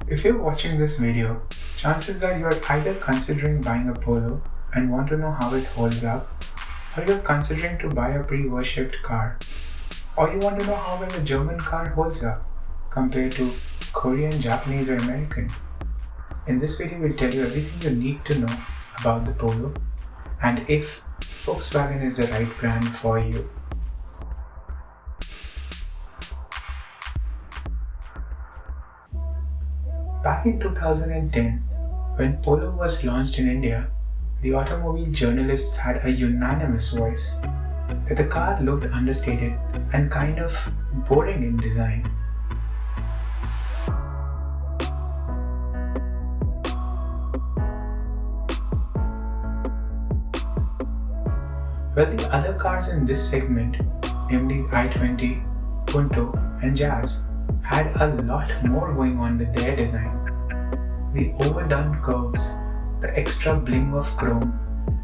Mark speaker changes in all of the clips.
Speaker 1: If you're watching this video, chances are you're either considering buying a Polo and want to know how it holds up, or you're considering to buy a pre-worshipped car, or you want to know how well a German car holds up compared to Korean, Japanese, or American. In this video, we'll tell you everything you need to know about the Polo and if Volkswagen is the right brand for you. Back in 2010, when Polo was launched in India, the automobile journalists had a unanimous voice that the car looked understated and kind of boring in design. Well, the other cars in this segment, namely i20, Punto, and Jazz, had a lot more going on with their design. The overdone curves, the extra bling of chrome,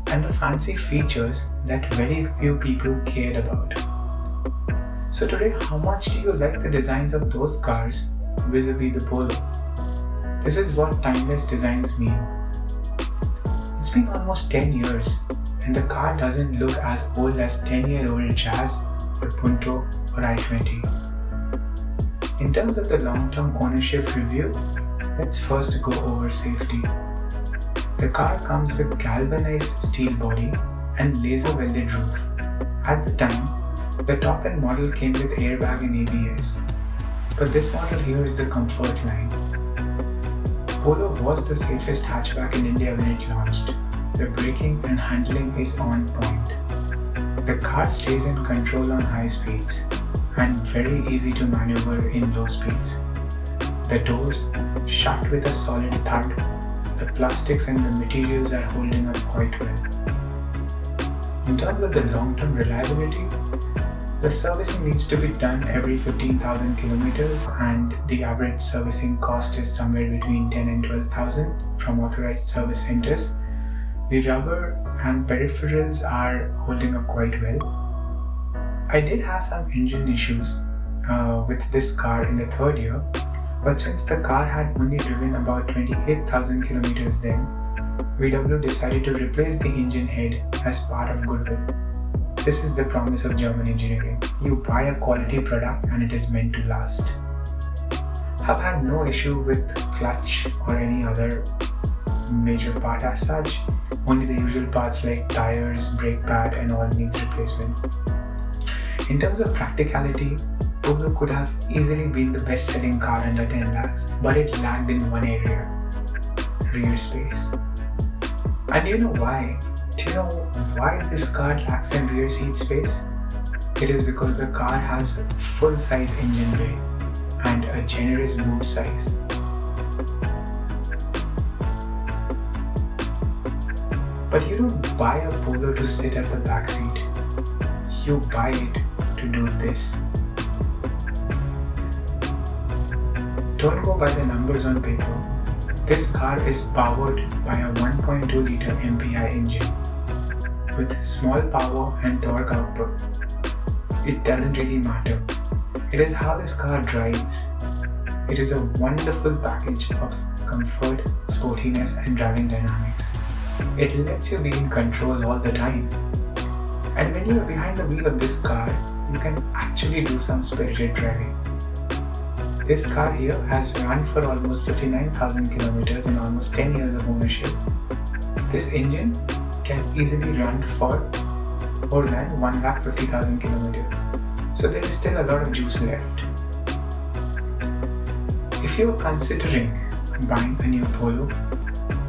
Speaker 1: and the fancy features that very few people cared about. So today, how much do you like the designs of those cars vis-a-vis the Polo? This is what timeless designs mean. It's been almost 10 years and the car doesn't look as old as 10-year-old Jazz or Punto or i20. In terms of the long-term ownership review, let's first go over safety. The car comes with galvanized steel body and laser welded roof. At the time, the top-end model came with airbag and ABS, but this model here is the comfort line. Polo was the safest hatchback in India when it launched. The braking and handling is on point. The car stays in control on high speeds and very easy to maneuver in low speeds. The doors shut with a solid thud. The plastics and the materials are holding up quite well. In terms of the long-term reliability, the servicing needs to be done every 15,000 kilometers and the average servicing cost is somewhere between 10 and 12,000 from authorized service centers. The rubber and peripherals are holding up quite well. I did have some engine issues with this car in the third year, but since the car had only driven about 28,000 kilometers then, VW decided to replace the engine head as part of goodwill. This is the promise of German engineering. You buy a quality product and it is meant to last. I've had no issue with clutch or any other major part as such. Only the usual parts like tires, brake pad and all needs replacement. In terms of practicality, Polo could have easily been the best-selling car under 10 lakhs, but it lagged in one area: rear space. And do you know why? Do you know why this car lacks in rear seat space? It is because the car has full-size engine bay and a generous boot size. But you don't buy a Polo to sit at the back seat. You buy it to do this. Don't go by the numbers on paper. This car is powered by a 1.2 liter MPI engine with small power and torque output. It doesn't really matter. It is how this car drives. It is a wonderful package of comfort, sportiness and driving dynamics. It lets you be in control all the time. And when you are behind the wheel of this car, you can actually do some spirited driving. This car here has run for almost 59,000 kilometers in almost 10 years of ownership. This engine can easily run for more than 150,000 kilometers. So there is still a lot of juice left. If you are considering buying a new Polo,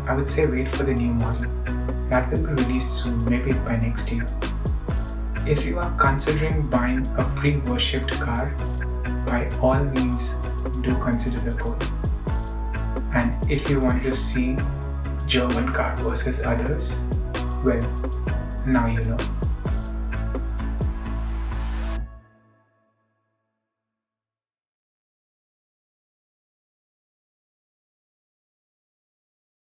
Speaker 1: I would say wait for the new model. That will be released soon, maybe by next year. If you are considering buying a pre-worshipped car, by all means do consider the Polo. And if you want to see German car versus others, well, now you know.